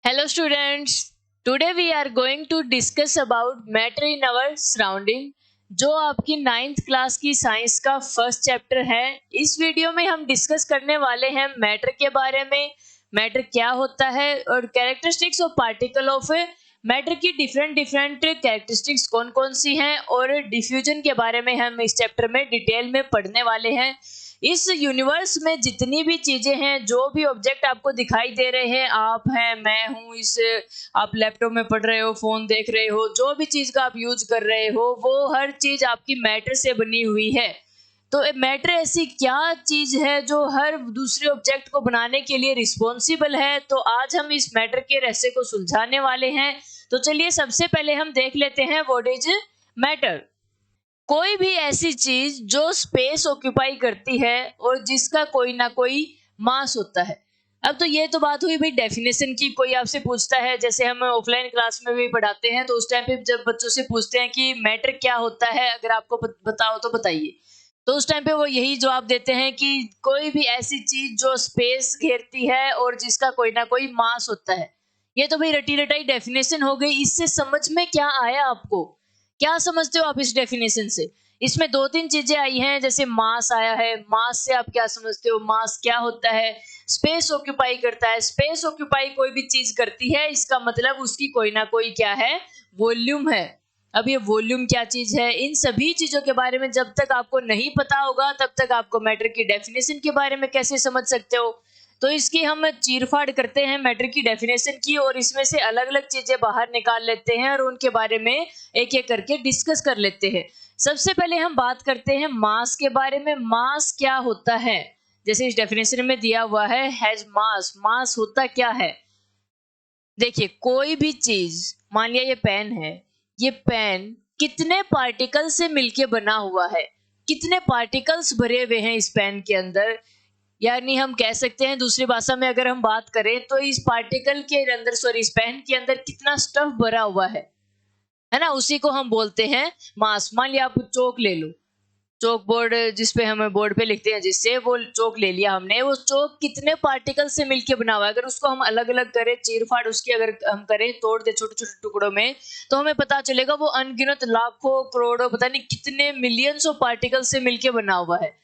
Hello students, today we are going to discuss about matter in our surrounding जो आपकी 9th class की science का first chapter है। इस वीडियो में हम डिस्कस करने वाले हैं मैटर के बारे में, मैटर क्या होता है और characteristics of particle of matter की डिफरेंट कैरेक्टरिस्टिक्स कौन कौन सी हैं और डिफ्यूजन के बारे में हम इस चैप्टर में डिटेल में पढ़ने वाले हैं। इस यूनिवर्स में जितनी भी चीजें हैं, जो भी ऑब्जेक्ट आपको दिखाई दे रहे हैं, आप हैं, मैं हूं, इस आप लैपटॉप में पढ़ रहे हो, फोन देख रहे हो, जो भी चीज का आप यूज कर रहे हो, वो हर चीज आपकी मैटर से बनी हुई है। तो मैटर ऐसी क्या चीज है जो हर दूसरे ऑब्जेक्ट को बनाने के लिए रिस्पॉन्सिबल है। तो आज हम इस मैटर के रहस्य को सुलझाने वाले हैं। तो चलिए सबसे पहले हम देख लेते हैं व्हाट इज मैटर। कोई भी ऐसी चीज जो स्पेस ऑक्यूपाई करती है और जिसका कोई ना कोई मास होता है। अब तो ये तो बात हुई भाई डेफिनेशन की। कोई आपसे पूछता है, जैसे हम ऑफलाइन क्लास में भी पढ़ाते हैं, तो उस टाइम पे जब बच्चों से पूछते हैं कि मैटर क्या होता है, अगर आपको बताओ तो बताइए, तो उस टाइम पे वो यही जवाब देते हैं कि कोई भी ऐसी चीज जो स्पेस घेरती है और जिसका कोई ना कोई मास होता है। ये तो भाई रटी रटाई डेफिनेशन हो गई। इससे समझ में क्या आया आपको? क्या समझते हो आप इस डेफिनेशन से? इसमें दो तीन चीजें आई हैं, जैसे मास आया है। मास से आप क्या समझते हो? मास क्या होता है? स्पेस ऑक्यूपाई करता है। स्पेस ऑक्यूपाई कोई भी चीज करती है, इसका मतलब उसकी कोई ना कोई क्या है, वॉल्यूम है। अब ये वॉल्यूम क्या चीज है, इन सभी चीजों के बारे में जब तक आपको नहीं पता होगा, तब तक आपको मैटर की डेफिनेशन के बारे में कैसे समझ सकते हो। तो इसकी हम चीरफाड़ करते हैं मैटर की डेफिनेशन की, और इसमें से अलग अलग चीजें बाहर निकाल लेते हैं और उनके बारे में एक एक करके डिस्कस कर लेते हैं। सबसे पहले हम बात करते हैं मास के बारे में। मास क्या होता है? जैसे इस डेफिनेशन में दिया हुआ है, हैज मास। मास होता क्या है? देखिए, कोई भी चीज, मान लिया ये पेन है, ये पेन कितने पार्टिकल से मिलके बना हुआ है, कितने पार्टिकल्स भरे हुए हैं इस पेन के अंदर। यानी हम कह सकते हैं, दूसरी भाषा में अगर हम बात करें, तो इस पार्टिकल के अंदर, सॉरी, इस पेन के अंदर कितना स्टफ भरा हुआ है ना, उसी को हम बोलते हैं मास। मान लिया आप चौक ले लो, चौक बोर्ड जिसपे हम बोर्ड पे लिखते हैं, जिससे वो चौक ले लिया हमने, वो चौक कितने पार्टिकल से मिलके बना हुआ है। अगर उसको हम अलग अलग करें, चीरफाड़ उसकी अगर हम करें, तोड़ दे छोटे छोटे टुकड़ों में, तो हमें पता चलेगा वो अनगिनत लाखों करोड़ों, पता नहीं कितने मिलियंस ऑफ पार्टिकल से मिलके बना हुआ है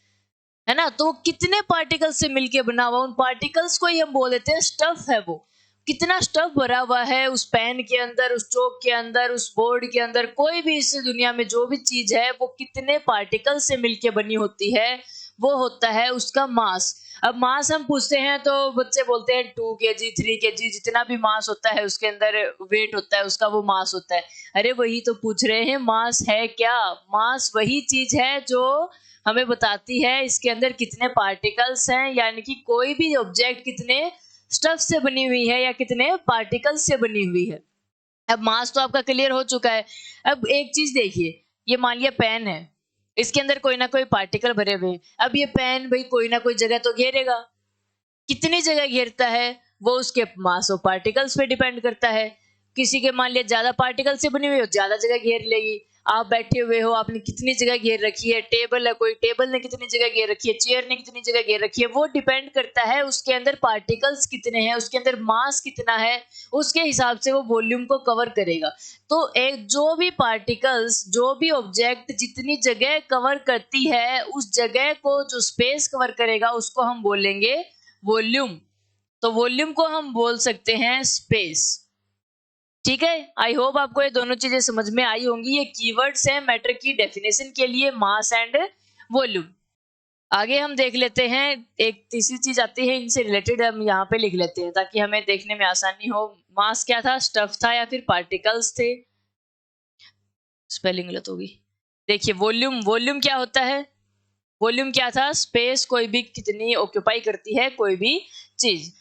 ना। तो कितने पार्टिकल से मिलके बना हुआ, उन पार्टिकल्स को ही हम बोल देते हैं स्टफ है। वो कितना स्टफ भरा हुआ है उस पेन के अंदर, उस चौक के अंदर, उस बोर्ड के अंदर, कोई भी इस दुनिया में जो भी चीज है, वो कितने पार्टिकल से मिलके बनी होती है, वो होता है उसका मास। अब मास हम पूछते हैं तो बच्चे बोलते हैं 2 kg 3 kg, जितना भी मास होता है उसके अंदर वेट होता है उसका, वो मास होता है। अरे वही तो पूछ रहे हैं, मास है क्या? मास वही चीज है जो हमें बताती है इसके अंदर कितने पार्टिकल्स हैं, यानी कि कोई भी ऑब्जेक्ट कितने स्टफ से बनी हुई है या कितने पार्टिकल्स से बनी हुई है। अब मास तो आपका क्लियर हो चुका है। अब एक चीज देखिए, ये मान लिया पेन है, इसके अंदर कोई ना कोई पार्टिकल भरे हुए हैं। अब ये पेन भाई कोई ना कोई जगह तो घेरेगा, कितनी जगह घेरता है, वो उसके मास और पार्टिकल्स पे डिपेंड करता है। किसी के मान लिया ज्यादा पार्टिकल से बनी हुई हो, ज्यादा जगह घेर लेगी। आप बैठे हुए हो, आपने कितनी जगह घेर रखी है, टेबल है, कोई टेबल ने कितनी जगह घेर रखी है, चेयर ने कितनी जगह घेर रखी है, वो डिपेंड करता है उसके अंदर पार्टिकल्स कितने हैं, उसके अंदर मास कितना है, उसके हिसाब से वो वॉल्यूम को कवर करेगा। तो एक जो भी पार्टिकल्स, जो भी ऑब्जेक्ट जितनी जगह कवर करती है, उस जगह को जो स्पेस कवर करेगा उसको हम बोलेंगे वॉल्यूम। तो वॉल्यूम को हम बोल सकते हैं स्पेस। ठीक है, आई होप आपको ये दोनों चीजें समझ में आई होंगी। ये कीवर्ड्स हैं मैटर की डेफिनेशन के लिए, मास एंड वॉल्यूम। आगे हम देख लेते हैं, एक तीसरी चीज आती है, इनसे रिलेटेड हम यहाँ पे लिख लेते हैं ताकि हमें देखने में आसानी हो। मास क्या था? स्टफ था या फिर पार्टिकल्स थे? स्पेलिंग गलत होगी। देखिए, वॉल्यूम, वॉल्यूम क्या होता है? वॉल्यूम क्या था? स्पेस कोई भी कितनी ऑक्यूपाई करती है कोई भी चीज।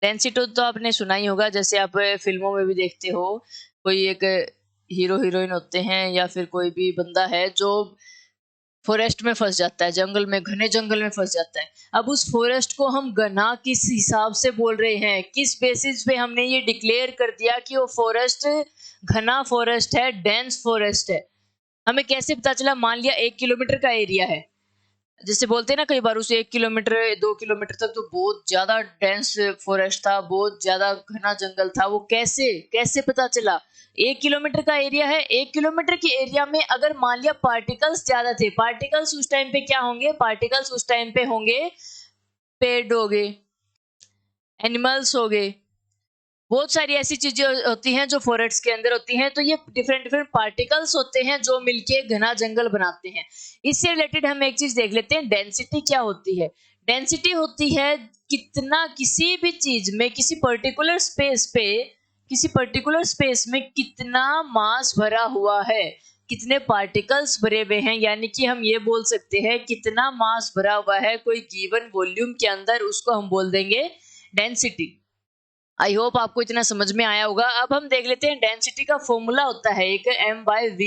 डेंसिटी तो आपने सुना ही होगा, जैसे आप फिल्मों में भी देखते हो, कोई एक हीरो हीरोइन होते हैं या फिर कोई भी बंदा है जो फॉरेस्ट में फंस जाता है, जंगल में, घने जंगल में फंस जाता है। अब उस फॉरेस्ट को हम घना किस हिसाब से बोल रहे हैं, किस बेसिस पे हमने ये डिक्लेयर कर दिया कि वो फॉरेस्ट घना फॉरेस्ट है, डेंस फॉरेस्ट है? हमें कैसे पता चला? मान लिया 1 किलोमीटर का एरिया है, जैसे बोलते हैं ना कई बार, उस 1 किलोमीटर 2 किलोमीटर तक तो बहुत ज़्यादा डेंस फॉरेस्ट था, बहुत ज़्यादा घना जंगल था। वो कैसे कैसे पता चला? 1 किलोमीटर का एरिया है, 1 किलोमीटर के एरिया में अगर मान लिया पार्टिकल्स ज़्यादा थे, पार्टिकल्स उस टाइम पे क्या होंगे? पार्टिकल्स उस टाइम पे होंगे पेड़ हो गए, एनिमल्स हो गए, बहुत सारी ऐसी चीजें होती हैं जो फॉरेस्ट के अंदर होती हैं। तो ये डिफरेंट डिफरेंट पार्टिकल्स होते हैं जो मिलके घना जंगल बनाते हैं। इससे रिलेटेड हम एक चीज देख लेते हैं, डेंसिटी क्या होती है। डेंसिटी होती है कितना किसी भी चीज में, किसी पर्टिकुलर स्पेस में कितना मास भरा हुआ है, कितने पार्टिकल्स भरे हुए हैं, यानी कि हम ये बोल सकते हैं कितना मास भरा हुआ है कोई गिवन वॉल्यूम के अंदर, उसको हम बोल देंगे डेंसिटी। आई होप आपको इतना समझ में आया होगा। अब हम देख लेते हैं डेंसिटी का फॉर्मूला होता है एक m/v,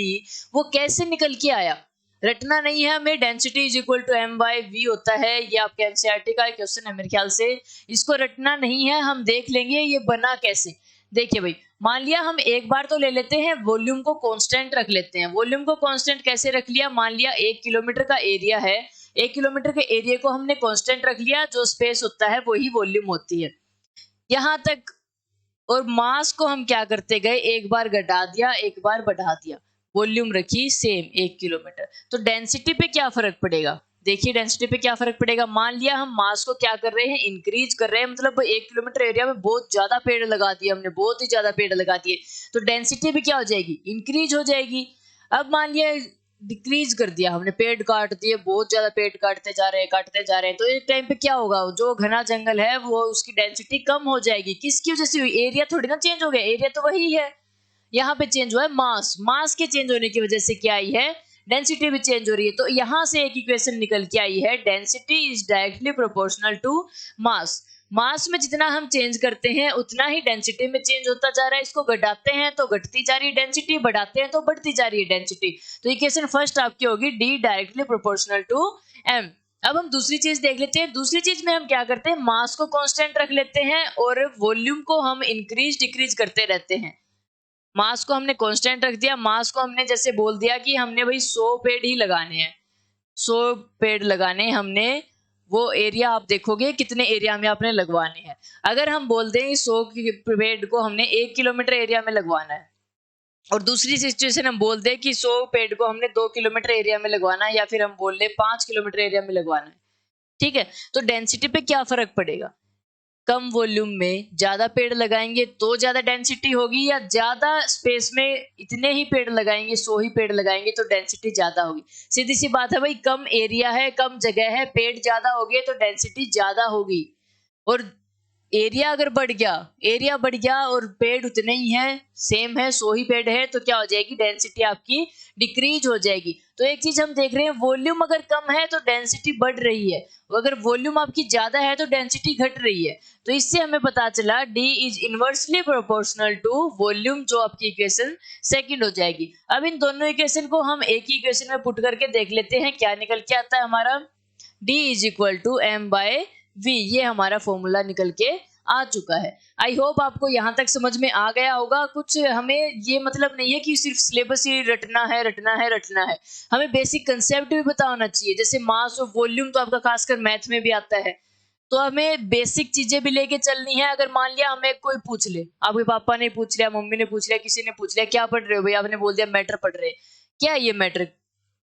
वो कैसे निकल के आया। रटना नहीं है हमें, density is equal to m/v होता है। ये आपके एनसीईआरटी का क्वेश्चन है मेरे ख्याल से, इसको रटना नहीं है, हम देख लेंगे ये बना कैसे। देखिए भाई, मान लिया हम एक बार तो ले लेते हैं वॉल्यूम को कांस्टेंट रख लेते हैं। वॉल्यूम को कांस्टेंट कैसे रख लिया? मान लिया 1 किलोमीटर का एरिया है, 1 किलोमीटर के एरिया को हमने कांस्टेंट रख लिया, जो स्पेस होता है वही वॉल्यूम होती है यहाँ तक। और मास को हम क्या करते गए, एक बार घटा दिया एक बार बढ़ा दिया, वॉल्यूम रखी सेम 1 किलोमीटर। तो डेंसिटी पे क्या फर्क पड़ेगा? देखिए डेंसिटी पे क्या फर्क पड़ेगा। मान लिया हम मास को क्या कर रहे हैं, इंक्रीज कर रहे हैं, मतलब 1 किलोमीटर एरिया में बहुत ज्यादा पेड़ लगा दिए हमने, बहुत ही ज्यादा पेड़ लगा दिए, तो डेंसिटी भी क्या हो जाएगी, इंक्रीज हो जाएगी। अब मान लिया डिक्रीज कर दिया हमने, पेड़ काट दिए, बहुत ज्यादा पेड़ काटते जा रहे हैं, तो एक टाइम पे क्या होगा, जो घना जंगल है वो उसकी डेंसिटी कम हो जाएगी। किसकी वजह से हुई? एरिया थोड़ी ना चेंज हो गया, एरिया तो वही है, यहाँ पे चेंज हुआ है मास। मास के चेंज होने की वजह से क्या आई है, डेंसिटी भी चेंज हो रही है। तो यहां से एक इक्वेशन निकल के आई है, density is directly proportional to mass. Mass में जितना हम चेंज करते हैं उतना ही डेंसिटी में चेंज होता जा रहा है। इसको घटाते हैं तो घटती जा रही है डेंसिटी, बढ़ाते हैं तो बढ़ती जा रही है डेंसिटी। तो इक्वेशन फर्स्ट आपकी होगी D directly proportional to M. अब हम दूसरी चीज देख लेते हैं। दूसरी चीज में हम क्या करते हैं, मास को कांस्टेंट रख लेते हैं और वॉल्यूम को हम इंक्रीज डिक्रीज करते रहते हैं। मास को हमने कांस्टेंट रख दिया, मास को हमने जैसे बोल दिया कि हमने भाई 100 पेड़ ही लगाने हैं, 100 पेड़ लगाने हमने, वो एरिया आप देखोगे कितने एरिया में आपने लगवाने हैं। अगर हम बोल दें 100 पेड़ को हमने 1 किलोमीटर एरिया में लगवाना है, और दूसरी सिचुएशन हम बोल दें कि 100 पेड़ को हमने 2 किलोमीटर एरिया में लगवाना है, या फिर हम बोल ले 5 किलोमीटर एरिया में लगवाना है, ठीक है, तो डेंसिटी पे क्या फर्क पड़ेगा? कम वॉल्यूम में ज्यादा पेड़ लगाएंगे तो ज्यादा डेंसिटी होगी, या ज्यादा स्पेस में इतने ही पेड़ लगाएंगे, 100 ही पेड़ लगाएंगे तो डेंसिटी ज्यादा होगी। सीधी सी बात है भाई, कम एरिया है, कम जगह है, पेड़ ज्यादा हो गए तो डेंसिटी ज्यादा होगी। और एरिया बढ़ गया और पेड़ उतने ही हैं, सेम है, 100 ही पेड़ है, तो क्या हो जाएगी, डेंसिटी आपकी डिक्रीज हो जाएगी। तो एक चीज हम देख रहे हैं, वॉल्यूम अगर कम है तो डेंसिटी बढ़ रही है, अगर वॉल्यूम आपकी ज्यादा है तो डेंसिटी घट रही है। तो इससे हमें पता चला D is inversely proportional to volume, जो आपकी इक्वेशन सेकंड हो जाएगी। अब इन दोनों इक्वेशन को हम एक ही इक्वेशन में पुट करके देख लेते हैं क्या निकल के आता है हमारा। D is equal to m/v, ये हमारा फॉर्मूला निकल के आ चुका है। आई होप आपको यहाँ तक समझ में आ गया होगा। कुछ हमें ये मतलब नहीं है कि सिर्फ सिलेबस ही रटना है, हमें बेसिक कंसेप्ट भी पता होना चाहिए। जैसे मास और वॉल्यूम तो आपका खासकर मैथ में भी आता है, तो हमें बेसिक चीजें भी लेके चलनी है। अगर मान लिया हमें कोई पूछ ले, आपके पापा ने पूछ लिया, मम्मी ने पूछ लिया, किसी ने पूछ लिया क्या पढ़ रहे हो भाई, आपने बोल दिया मैटर पढ़ रहे, क्या है ये मैटर,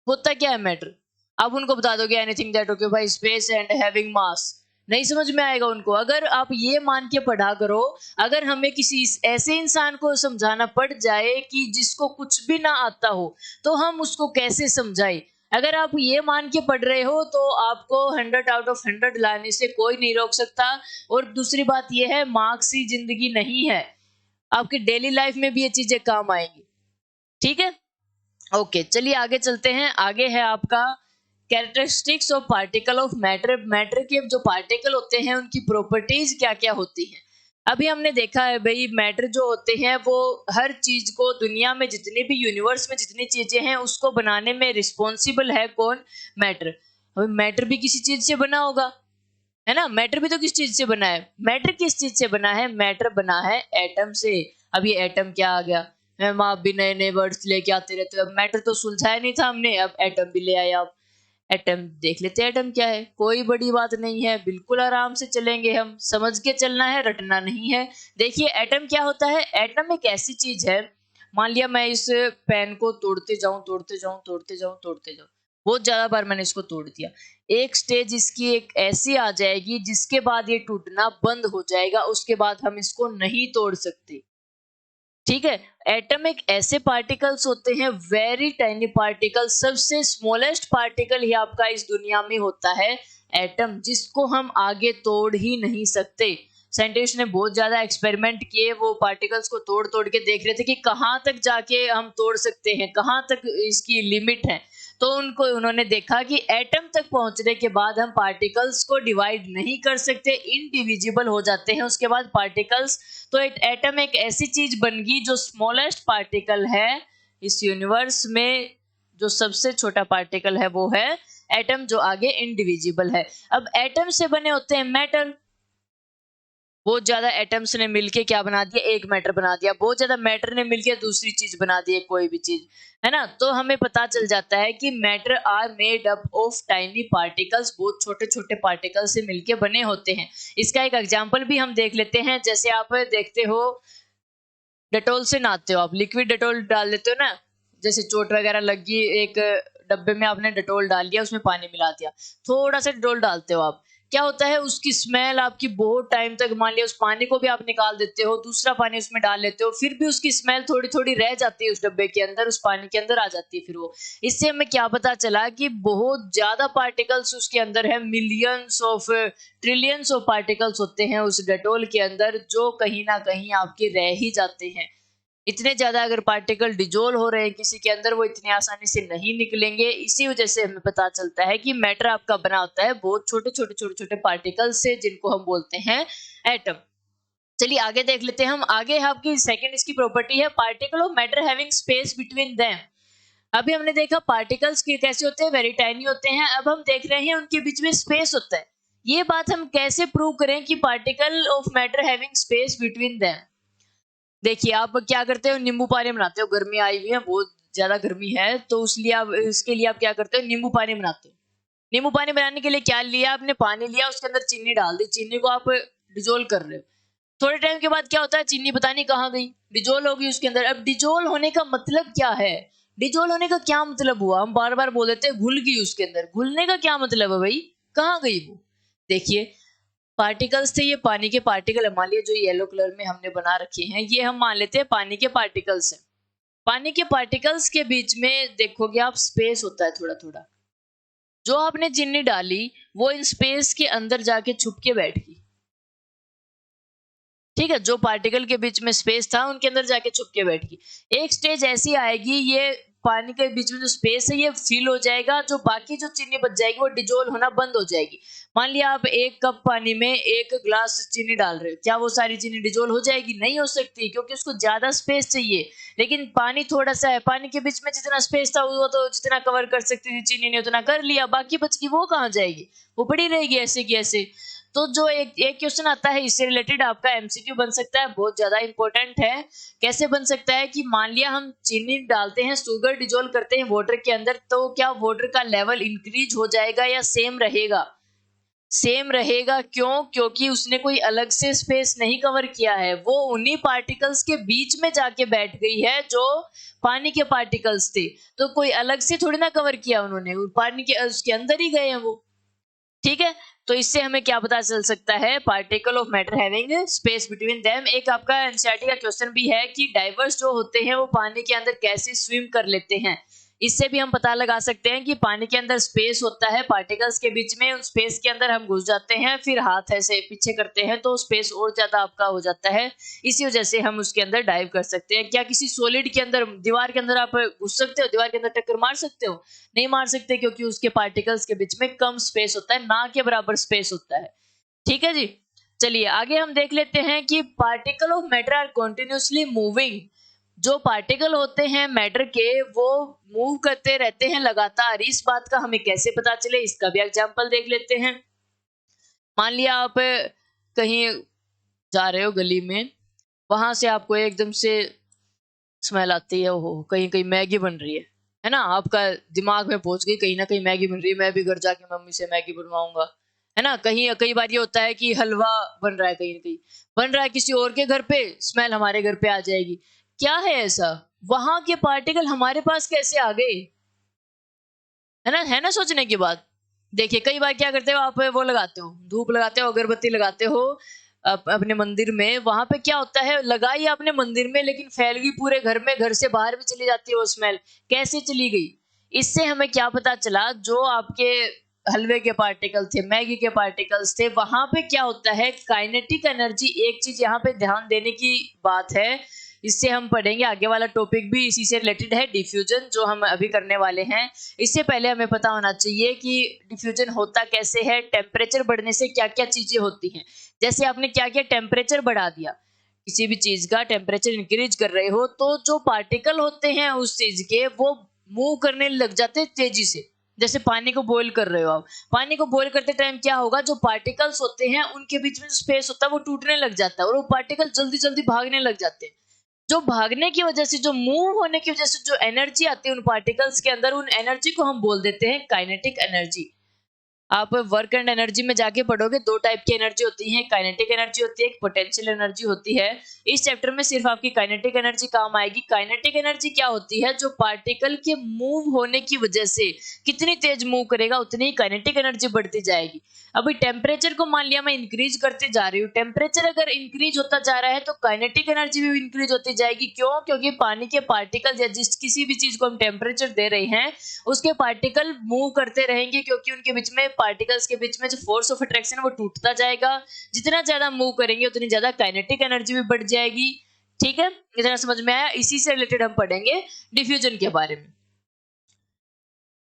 होता क्या है मैटर, आप उनको बता दोगे एनीथिंग दैट ओके भाई स्पेस एंड हैविंग मास, नहीं समझ में आएगा उनको। अगर आप ये मान के पढ़ा करो, अगर हमें किसी ऐसे इंसान को समझाना पड़ जाए कि जिसको कुछ भी ना आता हो, तो हम उसको कैसे समझाएं। अगर आप ये मान के पढ़ रहे हो तो आपको 100 आउट ऑफ 100 लाने से कोई नहीं रोक सकता। और दूसरी बात ये है, मार्क्स ही जिंदगी नहीं है, आपकी डेली लाइफ में भी ये चीजें काम आएंगी, ठीक है। ओके चलिए आगे चलते हैं। आगे है आपका characteristics of particle of matter. Matter के जो पार्टिकल होते हैं उनकी प्रॉपर्टीज क्या क्या होती हैं। अभी हमने देखा है भाई, मैटर जो होते हैं वो हर चीज को, दुनिया में जितने भी यूनिवर्स में जितनी चीजें हैं उसको बनाने में रिस्पॉन्सिबल है कौन, मैटर। अभी मैटर भी किसी चीज से बना होगा, है ना, मैटर भी तो किस चीज से बना है, मैटर किस चीज से बना है, मैटर बना है एटम से। अब ये एटम क्या आ गया, मैम आप भी नए नए वर्ड्स लेके आते रहते हो, अब मैटर तो सुलझाया नहीं था हमने, अब एटम भी ले आए आप। एटम देख लेते हैं, एटम क्या है। कोई बड़ी बात नहीं है, बिल्कुल आराम से चलेंगे, हम समझ के चलना है, रटना नहीं है। देखिए एटम क्या होता है। एटम एक ऐसी चीज है, मान लिया मैं इस पेन को तोड़ते जाऊं तोड़ते जाऊं तोड़ते जाऊं तोड़ते जाऊं, बहुत ज्यादा बार मैंने इसको तोड़ दिया। एक स्टेज इसकी एक ऐसी आ जाएगी जिसके बाद ये टूटना बंद हो जाएगा, उसके बाद हम इसको नहीं तोड़ सकते। ठीक है। एटम एक ऐसे पार्टिकल्स होते हैं, वेरी टाइनी पार्टिकल, सबसे स्मॉलेस्ट पार्टिकल ही आपका इस दुनिया में होता है एटम, जिसको हम आगे तोड़ ही नहीं सकते। साइंटिस्ट ने बहुत ज्यादा एक्सपेरिमेंट किए, वो पार्टिकल्स को तोड़ तोड़ के देख रहे थे कि कहाँ तक जाके हम तोड़ सकते हैं, कहाँ तक इसकी लिमिट है। तो उनको उन्होंने देखा कि एटम तक पहुंचने के बाद हम पार्टिकल्स को डिवाइड नहीं कर सकते, इनडिविजिबल हो जाते हैं उसके बाद पार्टिकल्स। तो एटम एक ऐसी चीज बन गई जो स्मॉलेस्ट पार्टिकल है इस यूनिवर्स में, जो सबसे छोटा पार्टिकल है वो है एटम, जो आगे इनडिविजिबल है। अब एटम से बने होते हैं मैटर, बहुत ज्यादा एटम्स ने मिलके क्या बना दिया, एक मैटर बना दिया। बहुत ज्यादा मैटर ने मिलके दूसरी चीज बना दी, कोई भी चीज, है ना। तो हमें पता चल जाता है कि matter are made up of tiny particles, बहुत छोटे छोटे पार्टिकल से मिलके बने होते हैं। इसका एक एग्जांपल भी हम देख लेते हैं। जैसे आप देखते हो डेटोल से नहाते हो, आप लिक्विड डेटोल डाल देते हो ना, जैसे चोट वगैरह लग गई, एक डब्बे में आपने डेटोल डाल दिया, उसमें पानी मिला दिया, थोड़ा सा डेटोल डालते हो आप, क्या होता है उसकी स्मेल आपकी बहुत टाइम तक, मान लिया उस पानी को भी आप निकाल देते हो, दूसरा पानी उसमें डाल लेते हो, फिर भी उसकी स्मेल थोड़ी थोड़ी रह जाती है उस डब्बे के अंदर, उस पानी के अंदर आ जाती है। फिर वो, इससे हमें क्या पता चला कि बहुत ज्यादा पार्टिकल्स उसके अंदर है, millions of trillions of particles होते हैं उस डेटोल के अंदर, जो कहीं ना कहीं आपके रह ही जाते हैं। इतने ज्यादा अगर पार्टिकल डिजोल्व हो रहे हैं किसी के अंदर, वो इतनी आसानी से नहीं निकलेंगे। इसी वजह से हमें पता चलता है कि मैटर आपका बना होता है बहुत छोटे छोटे छोटे छोटे पार्टिकल से, जिनको हम बोलते हैं एटम। चलिए आगे देख लेते हैं हम। आगे आपकी सेकंड इसकी प्रॉपर्टी है particle of matter having space between them. अभी हमने देखा पार्टिकल्स के कैसे होते हैं, वेरी टाइनी होते हैं। अब हम देख रहे हैं उनके बीच में स्पेस होता है। ये बात हम कैसे प्रूव करें कि particle of matter having space between them. देखिए आप क्या करते हो, नींबू पानी बनाते हो, गर्मी आई हुई है, बहुत ज्यादा गर्मी है, तो उसलिए आप, इसके लिए आप क्या करते हो, नींबू पानी बनाते हो। नींबू पानी बनाने के लिए क्या लिया आपने, पानी लिया, उसके अंदर चीनी डाल दी, चीनी को आप डिजोल्व कर रहे हो। थोड़े टाइम के बाद क्या होता है, चीनी पता नहीं कहाँ गई, डिजोल्व होगी उसके अंदर। अब डिजोल्व होने का मतलब क्या है, डिजोल्व होने का क्या मतलब हुआ, हम बार बार बोल देते हैं घुल गई उसके अंदर, घुलने का क्या मतलब है भाई, कहाँ गई वो। देखिए पार्टिकल्स थे, ये पानी के पार्टिकल है, मान लिया जो येलो कलर में हमने बना रखे हैं, ये हम मान लेते हैं पानी के पार्टिकल्स हैं। पानी के पार्टिकल्स के बीच में देखोगे आप स्पेस होता है थोड़ा थोड़ा, जो आपने चीनी डाली वो इन स्पेस के अंदर जाके छुप के बैठ गई। ठीक है, जो पार्टिकल के बीच में स्पेस था उनके अंदर जाके छुप के बैठ गई। एक स्टेज ऐसी आएगी, ये पानी के बीच में जो स्पेस है ये फिल हो जाएगा, जो बाकी जो चीनी बच जाएगी वो डिजोल्व होना बंद हो जाएगी। मान लिया आप एक कप पानी में एक ग्लास चीनी डाल रहे हो, क्या वो सारी चीनी डिजोल्व हो जाएगी, नहीं हो सकती, क्योंकि उसको ज्यादा स्पेस चाहिए। लेकिन पानी थोड़ा सा है, पानी के बीच में जितना स्पेस था वो तो जितना कवर कर सकती थी चीनी ने उतना कर लिया, बाकी बच गई वो कहाँ जाएगी, वो पड़ी रहेगी ऐसे की ऐसे। तो जो एक क्वेश्चन आता है इससे रिलेटेड आपका एमसीक्यू बन सकता है, बहुत ज्यादा इंपॉर्टेंट है। कैसे बन सकता है कि मान लिया हम चीनी डालते हैं, शुगर डिजोल्व करते हैं वाटर के अंदर, तो क्या वाटर का लेवल इंक्रीज हो जाएगा या सेम रहेगा, सेम रहेगा। क्यों, क्योंकि उसने कोई अलग से स्पेस नहीं कवर किया है, वो उन्हीं पार्टिकल्स के बीच में जाके बैठ गई है जो पानी के पार्टिकल्स थे, तो कोई अलग से थोड़ी ना कवर किया उन्होंने, पानी के उसके अंदर ही गए हैं वो। ठीक है, तो इससे हमें क्या पता चल सकता है, particle of matter having space between them. एक आपका एनसीईआरटी का क्वेश्चन भी है कि डाइवर्स जो होते हैं वो पानी के अंदर कैसे स्विम कर लेते हैं। इससे भी हम पता लगा सकते हैं कि पानी के अंदर स्पेस होता है पार्टिकल्स के बीच में, उस स्पेस के अंदर हम घुस जाते हैं, फिर हाथ ऐसे पीछे करते हैं तो स्पेस और ज्यादा आपका हो जाता है। इसी वजह से हम उसके अंदर डाइव कर सकते हैं। क्या किसी सॉलिड के अंदर, दीवार के अंदर आप घुस सकते हो, दीवार के अंदर टक्कर मार सकते हो, नहीं मार सकते, क्योंकि उसके पार्टिकल्स के बीच में कम स्पेस होता है, ना के बराबर स्पेस होता है। ठीक है जी, चलिए आगे हम देख लेते हैं कि particle of matter are continuously moving. जो पार्टिकल होते हैं मैटर के वो मूव करते रहते हैं लगातार। इस बात का हमें कैसे पता चले, इसका भी एग्जांपल देख लेते हैं। मान लिया आप कहीं जा रहे हो गली में, वहां से आपको एकदम से स्मेल आती है, ओहो कहीं कहीं मैगी बन रही है। है ना, आपका दिमाग में पहुंच गई कहीं ना कहीं मैगी बन रही है, मैं भी घर जाके मम्मी से मैगी बनवाऊंगा। है ना, कहीं कई बार ये होता है कि हलवा बन रहा है, कहीं ना कहीं बन रहा है किसी और के घर पे, स्मेल हमारे घर पे आ जाएगी। क्या है ऐसा, वहां के पार्टिकल हमारे पास कैसे आ गए? है ना सोचने की बात। देखिए कई बार क्या करते हो आप, वो लगाते हो, धूप लगाते हो, अगरबत्ती लगाते हो अपने मंदिर में, वहां पे क्या होता है, लगाई आपने मंदिर में लेकिन फैल गई पूरे घर में, घर से बाहर भी चली जाती है वो स्मेल। कैसे चली गई? इससे हमें क्या पता चला, जो आपके हलवे के पार्टिकल थे, मैगी के पार्टिकल्स थे, वहां पे क्या होता है, काइनेटिक एनर्जी। एक चीज यहाँ पे ध्यान देने की बात है, इससे हम पढ़ेंगे, आगे वाला टॉपिक भी इसी से रिलेटेड है, डिफ्यूजन, जो हम अभी करने वाले हैं। इससे पहले हमें पता होना चाहिए कि डिफ्यूजन होता कैसे है, टेम्परेचर बढ़ने से क्या क्या चीजें होती हैं। जैसे आपने क्या किया, टेम्परेचर बढ़ा दिया, किसी भी चीज का टेम्परेचर इंक्रीज कर रहे हो, तो जो पार्टिकल होते हैं उस चीज के, वो मूव करने लग जाते हैं तेजी से। जैसे पानी को बॉईल कर रहे हो आप, पानी को बॉईल करते टाइम क्या होगा, जो पार्टिकल्स होते हैं उनके बीच में जो स्पेस होता है वो टूटने लग जाता है, और वो पार्टिकल जल्दी जल्दी भागने लग जाते हैं। जो भागने की वजह से, जो मूव होने की वजह से जो एनर्जी आती है उन पार्टिकल्स के अंदर, उन एनर्जी को हम बोल देते हैं काइनेटिक एनर्जी। आप वर्क एंड एनर्जी में जाके पढ़ोगे, दो टाइप की एनर्जी होती है, काइनेटिक एनर्जी होती है, एक पोटेंशियल एनर्जी होती है। इस चैप्टर में सिर्फ आपकी काइनेटिक एनर्जी काम आएगी। काइनेटिक एनर्जी क्या होती है, जो पार्टिकल के मूव होने की वजह से कितनी तेज मूव करेगा उतनी ही काइनेटिक एनर्जी बढ़ती जाएगी। अभी टेम्परेचर को मान लिया मैं इंक्रीज करते जा रही हूँ, टेम्परेचर अगर इंक्रीज होता जा रहा है तो काइनेटिक एनर्जी भी इंक्रीज होती जाएगी। क्यों? क्योंकि पानी के पार्टिकल या जिस किसी भी चीज को हम टेम्परेचर दे रहे हैं, उसके पार्टिकल मूव करते रहेंगे, क्योंकि उनके बीच में, पार्टिकल्स के बीच में जो फोर्स ऑफ अट्रैक्शन है वो टूटता जाएगा। जितना ज्यादा मूव करेंगे उतनी ज्यादा काइनेटिक एनर्जी भी बढ़ जाएगी। ठीक है, इतना समझ में आया? इसी से रिलेटेड हम पढ़ेंगे डिफ्यूजन के बारे में।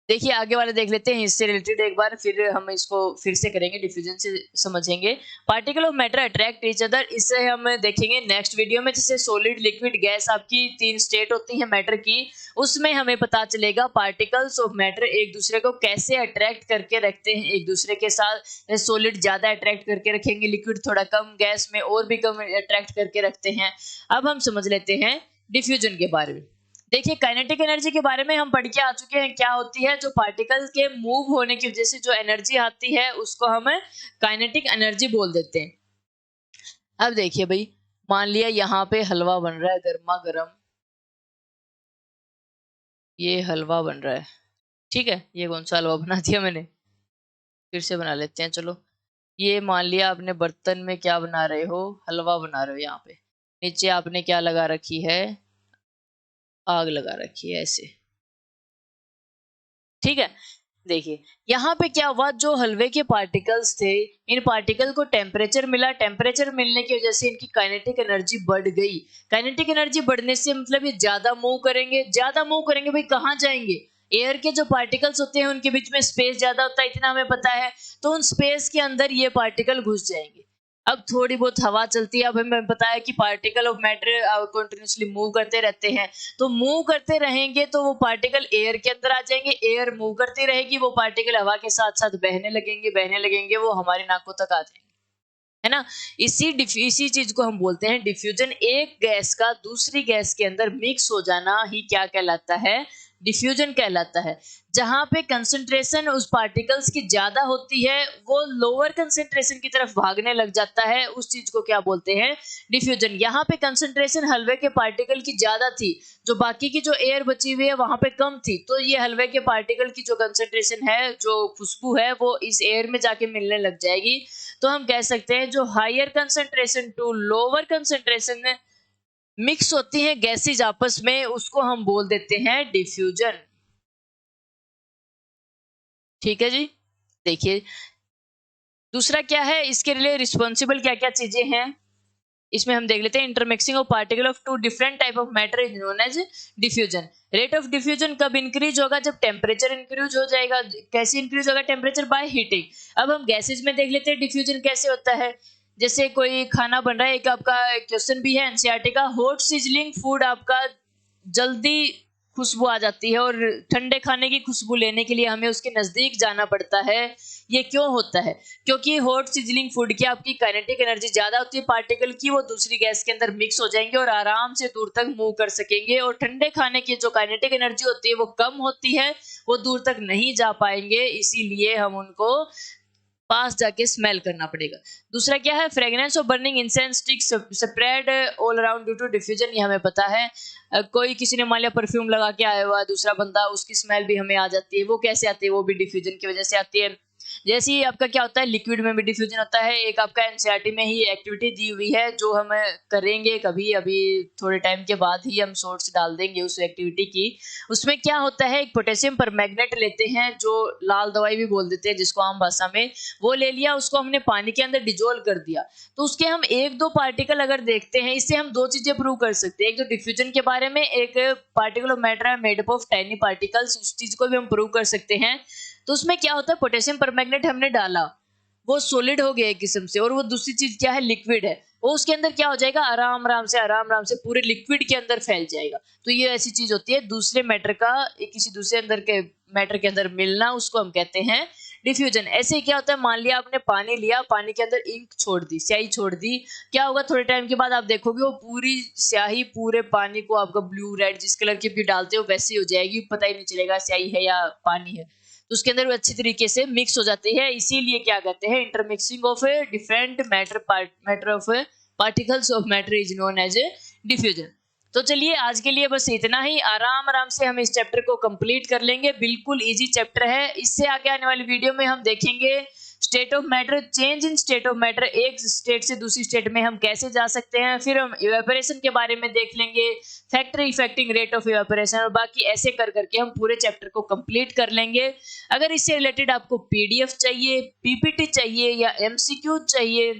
देखिए आगे वाले देख लेते हैं इससे रिलेटेड एक बार, फिर हम इसको फिर से करेंगे, डिफ्यूजन से समझेंगे। Particle of matter attract each other, इससे हम देखेंगे नेक्स्ट वीडियो में। जैसे सॉलिड, लिक्विड, गैस, आपकी तीन स्टेट होती है मैटर की, उसमें हमें पता चलेगा पार्टिकल्स ऑफ मैटर एक दूसरे को कैसे अट्रैक्ट करके रखते हैं एक दूसरे के साथ। सॉलिड ज्यादा अट्रैक्ट करके रखेंगे, लिक्विड थोड़ा कम, गैस में और भी कम अट्रैक्ट करके रखते हैं। अब हम समझ लेते हैं डिफ्यूजन के बारे में। देखिए काइनेटिक एनर्जी के बारे में हम पढ़ के आ चुके हैं, क्या होती है, जो पार्टिकल के मूव होने की वजह से जो एनर्जी आती है उसको हम काइनेटिक एनर्जी बोल देते हैं। अब देखिए भाई, मान लिया यहाँ पे हलवा बन रहा है गर्मा गर्म, ये हलवा बन रहा है, ठीक है, ये कौन सा हलवा बना दिया मैंने, फिर से बना लेते हैं चलो। ये मान लिया आपने बर्तन में क्या बना रहे हो, हलवा बना रहे हो, यहाँ पे नीचे आपने क्या लगा रखी है, आग लगा रखी है ऐसे, ठीक है। देखिए यहाँ पे क्या हुआ, जो हलवे के पार्टिकल्स थे, इन पार्टिकल को टेम्परेचर मिला, टेम्परेचर मिलने की वजह से इनकी काइनेटिक एनर्जी बढ़ गई। काइनेटिक एनर्जी बढ़ने से मतलब ये ज्यादा मूव करेंगे, ज्यादा मूव करेंगे भाई कहाँ जाएंगे, एयर के जो पार्टिकल्स होते हैं उनके बीच में स्पेस ज्यादा होता है, इतना हमें पता है, तो उन स्पेस के अंदर ये पार्टिकल घुस जाएंगे। अब थोड़ी बहुत हवा चलती है, अब हमें पता है कि particle of matter continuously move करते रहते हैं, तो मूव करते रहेंगे तो वो पार्टिकल एयर के अंदर आ जाएंगे, एयर मूव करती रहेगी, वो पार्टिकल हवा के साथ साथ बहने लगेंगे, बहने लगेंगे, वो हमारी नाकों तक आ जाएंगे, है ना। इसी चीज को हम बोलते हैं डिफ्यूजन। एक गैस का दूसरी गैस के अंदर मिक्स हो जाना ही क्या कहलाता है, डिफ्यूजन कहलाता है। जहां पे कंसंट्रेशन उस पार्टिकल्स की ज्यादा होती है, वो लोअर कंसंट्रेशन की तरफ भागने लग जाता है, उस चीज को क्या बोलते हैं, डिफ्यूजन। यहाँ पे कंसंट्रेशन हलवे के पार्टिकल की ज्यादा थी, जो बाकी की जो एयर बची हुई है वहां पे कम थी, तो ये हलवे के पार्टिकल की जो कंसंट्रेशन है, जो खुशबू है, वो इस एयर में जाके मिलने लग जाएगी। तो हम कह सकते हैं जो higher concentration to lower concentration mix होती हैं गैसेज आपस में, उसको हम बोल देते हैं डिफ्यूजन। ठीक है जी। देखिए दूसरा क्या है, इसके लिए रिस्पॉन्सिबल क्या क्या चीजें हैं, इसमें हम देख लेते हैं। Intermixing of particle of two different type of matter is known as diffusion. Rate of diffusion कब इंक्रीज होगा, जब टेम्परेचर इंक्रीज हो जाएगा। कैसे इंक्रीज होगा टेम्परेचर, बाय हीटिंग। अब हम गैसेज में देख लेते हैं डिफ्यूजन कैसे होता है। जैसे कोई खाना बन रहा है, एक आपका क्वेश्चन भी है एनसीईआरटी का, हॉट सिजलिंग फूड आपका जल्दी खुशबू आ जाती है और ठंडे खाने की खुशबू लेने के लिए हमें उसके नजदीक जाना पड़ता है। ये क्यों होता है? क्योंकि हॉट सिजलिंग फूड की आपकी काइनेटिक एनर्जी ज्यादा होती है पार्टिकल की, वो दूसरी गैस के अंदर मिक्स हो जाएंगे और आराम से दूर तक मूव कर सकेंगे। और ठंडे खाने की जो काइनेटिक एनर्जी होती है वो कम होती है, वो दूर तक नहीं जा पाएंगे, इसीलिए हम उनको पास जाके स्मेल करना पड़ेगा। दूसरा क्या है? Fragrance of burning incense stick spread all around due to diffusion. ये हमें पता है। कोई किसी ने मान लिया परफ्यूम लगा के आया हुआ है दूसरा बंदा, उसकी स्मेल भी हमें आ जाती है। वो कैसे आती है? वो भी डिफ्यूजन की वजह से आती है। जैसे ही आपका क्या होता है, लिक्विड में भी डिफ्यूजन होता है। एक आपका एनसीईआरटी में ही एक्टिविटी दी हुई है जो हम करेंगे कभी, अभी थोड़े टाइम के बाद ही हम शॉर्ट्स डाल देंगे उस एक्टिविटी की। उसमें क्या होता है, एक पोटेशियम परमैंगनेट लेते हैं, जो लाल दवाई भी बोल देते हैं जिसको आम भाषा में, वो ले लिया, उसको हमने पानी के अंदर डिजोल्व कर दिया। तो उसके हम एक दो पार्टिकल अगर देखते हैं, इससे हम दो चीजें प्रूव कर सकते हैं। एक तो डिफ्यूजन के बारे में, एक पार्टिकल ऑफ मैटर है made up of tiny particles, उस चीज को भी हम प्रूव कर सकते हैं। तो उसमें क्या होता है, पोटेशियम परमैंगनेट हमने डाला, वो सॉलिड हो गया एक किस्म से, और वो दूसरी चीज क्या है, लिक्विड है। वो उसके अंदर क्या हो जाएगा, आराम आराम से पूरे लिक्विड के अंदर फैल जाएगा। तो ये ऐसी चीज होती है, दूसरे मैटर का किसी दूसरे अंदर के मैटर के अंदर मिलना, उसको हम कहते हैं डिफ्यूजन। ऐसे क्या होता है, मान लिया आपने पानी लिया, पानी के अंदर इंक छोड़ दी, स्याही छोड़ दी, क्या होगा, थोड़े टाइम के बाद आप देखोगे वो पूरी स्याही पूरे पानी को आपका ब्लू रेड जिस कलर की भी डालते हो वैसे ही हो जाएगी, पता ही नहीं चलेगा स्याही है या पानी है। तो उसके अंदर वो अच्छी तरीके से मिक्स हो जाती है। इसीलिए क्या कहते हैं, intermixing of a different matter of particles of matter is known as a diffusion. तो चलिए आज के लिए बस इतना ही। आराम से हम इस चैप्टर को कंप्लीट कर लेंगे, बिल्कुल इजी चैप्टर है। इससे आगे आने वाली वीडियो में हम देखेंगे state of matter, change in state of matter, एक स्टेट से दूसरी स्टेट में हम कैसे जा सकते हैं। फिर हम इवेपोरेशन के बारे में देख लेंगे, factor affecting rate of evaporation, और बाकी ऐसे कर करके हम पूरे चैप्टर को कंप्लीट कर लेंगे। अगर इससे रिलेटेड आपको पीडीएफ चाहिए, पीपीटी चाहिए, या एमसीक्यू चाहिए,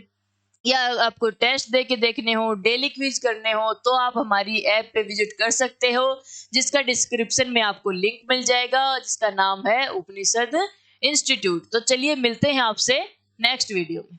या आपको टेस्ट दे के देखने हो, डेली क्विज करने हो, तो आप हमारी ऐप पे विजिट कर सकते हो, जिसका डिस्क्रिप्शन में आपको लिंक मिल जाएगा, जिसका नाम है उपनिषद इंस्टीट्यूट। तो चलिए मिलते हैं आपसे नेक्स्ट वीडियो में।